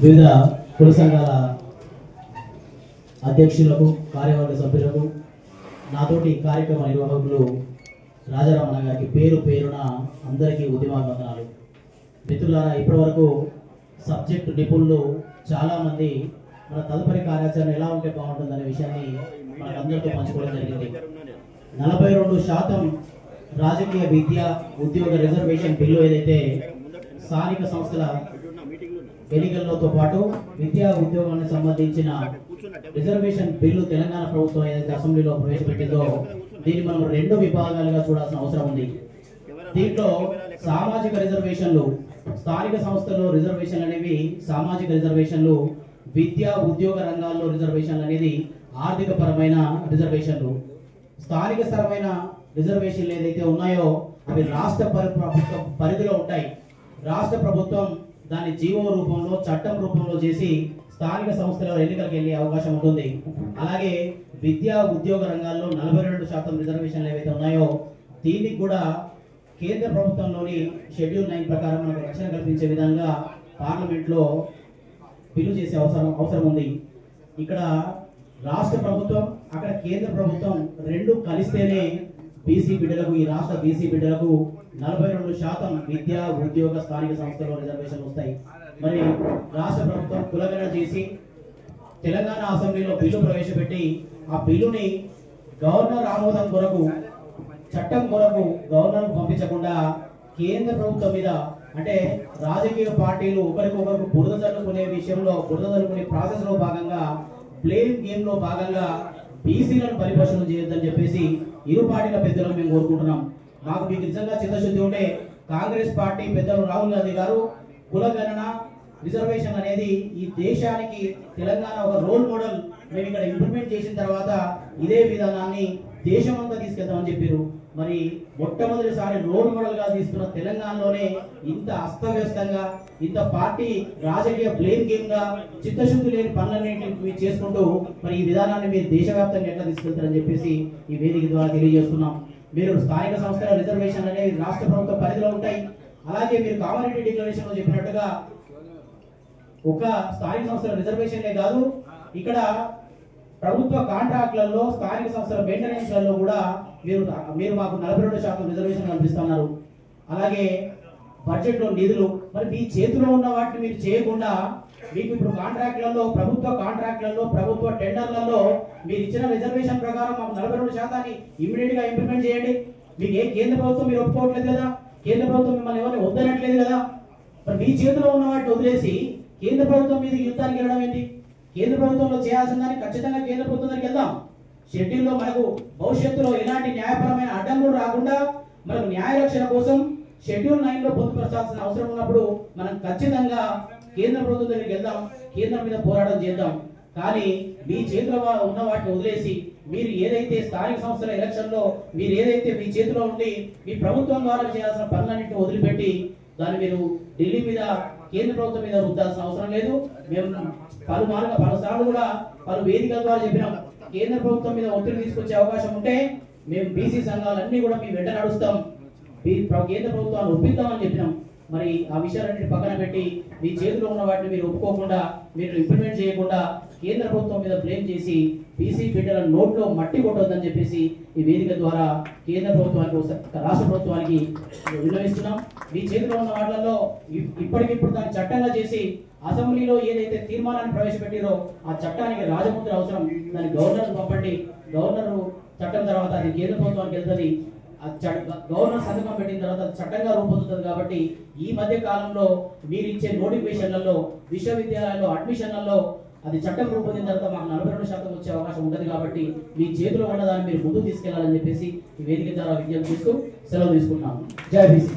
వివిధ కుల సంఘాల అధ్యక్షులకు, కార్యవర్గ సభ్యులకు, నాతోటి కార్యక్రమ నిర్వాహకులు రాజారామన్న గారికి పేరు పేరున అందరికీ ఉద్యమాభివందనాలు. మిత్రులారా, ఇప్పటివరకు సబ్జెక్టు నిపుణులు చాలామంది మన తదుపరి కార్యాచరణ ఎలా ఉంటే బాగుంటుందనే విషయాన్ని మనకందరితో పంచుకోవడం జరిగింది. 42% రాజకీయ విద్య ఉద్యోగ రిజర్వేషన్ బిల్లు ఏదైతే స్థానిక సంస్థల ఎన్నికలతో పాటు విద్యా ఉద్యోగానికి సంబంధించిన రిజర్వేషన్ బిల్లు తెలంగాణ ప్రభుత్వం ఏదైతే అసెంబ్లీలో ప్రవేశపెట్టిందో దీన్ని మనం 2 విభాగాలుగా చూడాల్సిన అవసరం ఉంది. దీంట్లో సామాజిక రిజర్వేషన్లు, స్థానిక సంస్థల్లో రిజర్వేషన్లు అనేవి సామాజిక రిజర్వేషన్లు, విద్యా ఉద్యోగ రంగాల్లో రిజర్వేషన్లు అనేది ఆర్థిక పరమైన రిజర్వేషన్లు. స్థానిక స్థరమైన రిజర్వేషన్లు ఏదైతే ఉన్నాయో అవి రాష్ట్ర పరిధిలో ఉంటాయి. రాష్ట్ర ప్రభుత్వం దాన్ని జీవో రూపంలో, చట్టం రూపంలో చేసి స్థానిక సంస్థల ఎన్నికలకు వెళ్ళే అవకాశం ఉంటుంది. అలాగే విద్యా ఉద్యోగ రంగాల్లో 42% రిజర్వేషన్లు ఏవైతే ఉన్నాయో దీనికి కూడా కేంద్ర ప్రభుత్వంలోని షెడ్యూల్ 9 ప్రకారం మనకు రక్షణ కల్పించే విధంగా పార్లమెంట్లో బిల్లు చేసే అవసరం ఉంది. ఇక్కడ రాష్ట్ర ప్రభుత్వం, అక్కడ కేంద్ర ప్రభుత్వం 2 కలిస్తేనే బీసీ బిడ్డలకు, ఈ రాష్ట్ర బీసీ బిడ్డలకు 42% విద్యా ఉద్యోగ స్థానిక సంస్థల్లో రిజర్వేషన్లు వస్తాయి. మరి రాష్ట్ర ప్రభుత్వం కులగణన చేసి తెలంగాణ అసెంబ్లీలో బిల్లు ప్రవేశపెట్టి ఆ బిల్లుని గవర్నర్ ఆమోదం కొరకు, చట్టం కొరకు గవర్నర్ పంపించకుండా కేంద్ర ప్రభుత్వం మీద, అంటే రాజకీయ పార్టీలు ఒకరికొకరికి బురద చల్లుకునే విషయంలో, బురద చల్లుకునే ప్రాసెస్ లో భాగంగా, బ్లేమ్ గేమ్ లో భాగంగా బీసీలను పరిపోషణ చేయొద్దని చెప్పేసి ఇరు పార్టీల పెద్దలను మేము కోరుకుంటున్నాం. మాకు మీకు నిజంగా చిత్తశుద్ధి ఉంటే కాంగ్రెస్ పార్టీ పెద్దలు రాహుల్ గాంధీ గారు కులగణన రిజర్వేషన్ అనేది ఈ దేశానికి తెలంగాణ ఒక రోల్ మోడల్, మేము ఇక్కడ ఇంప్లిమెంట్ చేసిన తర్వాత ఇదే విధానాన్ని దేశమంతా తీసుకెళ్తామని చెప్పారు. మరి మొట్టమొదటిసారి రోల్ మోడల్ గా తీసుకున్న తెలంగాణలోనే ఇంత అస్తవ్యస్తంగా, ఇంత పార్టీ రాజకీయ బ్లేమ్ గేమ్ గా చిత్తశుద్ధి లేని పనులన్నింటినీ చేసుకుంటూ మరి ఈ విధానాన్ని మీరు దేశవ్యాప్తంగా ఎట్లా తీసుకెళ్తారని చెప్పేసి ఈ వేదిక ద్వారా తెలియజేస్తున్నాం. మీరు స్థానిక సంస్థల రిజర్వేషన్ అనేది రాష్ట్ర ప్రభుత్వ పరిధిలో ఉంటాయి. అలాగే మీరు కమ్యూనిటీ డిక్లరేషన్ లో చెప్పినట్టుగా ఒక స్థానిక సంస్థల రిజర్వేషన్లే కాదు, ఇక్కడ ప్రభుత్వ కాంట్రాక్ట్లలో, స్థానిక సంస్థల మెయింటెనెన్స్లలో కూడా మీరు మాకు 42% రిజర్వేషన్ కల్పిస్తున్నారు. అలాగే బడ్జెట్ లో నిధులు, మరి మీ చేతిలో ఉన్న వాటిని మీరు చేయకుండా మీకు ఇప్పుడు కాంట్రాక్ట్లలో, ప్రభుత్వ కాంట్రాక్ట్లలో, ప్రభుత్వ టెండర్లలో మీరు ఇచ్చిన రిజర్వేషన్ ప్రకారం మాకు 42% ఇమ్మీడియట్ గా ఇంప్లిమెంట్ చేయండి. మీకు ఏ కేంద్ర ప్రభుత్వం మీరు ఒప్పుకోవట్లేదు కదా, కేంద్ర ప్రభుత్వం మిమ్మల్ని ఎవరిని వద్దనట్లేదు కదా. మరి మీ చేతిలో ఉన్న వాటిని వదిలేసి కేంద్ర ప్రభుత్వం మీద యుద్ధానికి వెళ్ళడం ఏంటి? కేంద్ర ప్రభుత్వంలో చేయాల్సిన దాన్ని ఖచ్చితంగా కేంద్ర ప్రభుత్వం దగ్గరికి వెళ్దాం. షెడ్యూల్లో మనకు భవిష్యత్తులో ఎలాంటి న్యాయపరమైన అడ్డంకులు రాకుండా మనకు న్యాయ రక్షణ కోసం షెడ్యూల్ 9లో పొందుపరచాల్సిన అవసరం ఉన్నప్పుడు మనం ఖచ్చితంగా కేంద్ర ప్రభుత్వం దగ్గరికి వెళ్దాం, కేంద్రం మీద పోరాటం చేద్దాం. కానీ మీ చేతిలో ఉన్న వాటిని వదిలేసి మీరు ఏదైతే స్థానిక సంస్థల ఎలక్షన్లో మీరు ఏదైతే మీ చేతిలో ఉండి మీ ప్రభుత్వం ద్వారా చేయాల్సిన పనులన్నింటినీ వదిలిపెట్టి దాన్ని మీరు ఢిల్లీ మీద, కేంద్ర ప్రభుత్వం మీద రుద్దాల్సిన అవసరం లేదు. మేము పలుసార్లు కూడా పలు వేదికల ద్వారా చెప్పినాం, కేంద్ర ప్రభుత్వం మీద ఒత్తిడి తీసుకొచ్చే అవకాశం ఉంటే మేము బీసీ సంఘాలన్నీ కూడా మీ వెంట నడుస్తాం, కేంద్ర ప్రభుత్వాన్ని ఒప్పిద్దామని చెప్పినాం. మరి ఆ విషయాలన్నింటి పక్కన పెట్టి మీ చేతిలో ఉన్న వాటిని మీరు ఒప్పుకోకుండా, మీరు ఇంప్లిమెంట్ చేయకుండా కేంద్ర ప్రభుత్వం మీద బ్లేమ్ చేసి బీసీ బిడ్డల నోట్లో మట్టి కొట్టొద్దని చెప్పేసి ఈ వేదిక ద్వారా కేంద్ర ప్రభుత్వానికి, రాష్ట్ర ప్రభుత్వానికి విన్నవిస్తున్నాం. మీ చేతిలో ఉన్న వాటిల్లో ఇప్పటికిప్పుడు దాన్ని చట్టంగా చేసి అసెంబ్లీలో ఏదైతే తీర్మానాన్ని ప్రవేశపెట్టారో ఆ చట్టానికి రాజముద్ర అవసరం, దాన్ని గవర్నర్ పంపండి. గవర్నర్ చట్టం తర్వాత అది కేంద్ర ప్రభుత్వానికి వెళ్తుంది. గవర్నర్ సంతకం పెట్టిన తర్వాత చట్టంగా రూపొందుతుంది. కాబట్టి ఈ మధ్య కాలంలో మీరు ఇచ్చే నోటిఫికేషన్లలో, విశ్వవిద్యాలయాల్లో అడ్మిషన్లలో అది చట్టం రూపొందిన తర్వాత మాకు 42% వచ్చే అవకాశం ఉంటుంది. కాబట్టి మీ చేతిలో ఉన్నదాన్ని మీరు ముందుకు తీసుకెళ్లాలని చెప్పేసి ఈ వేదిక ద్వారా విజ్ఞప్తి చేస్తూ సెలవు తీసుకుంటున్నాను. జై బీసీ.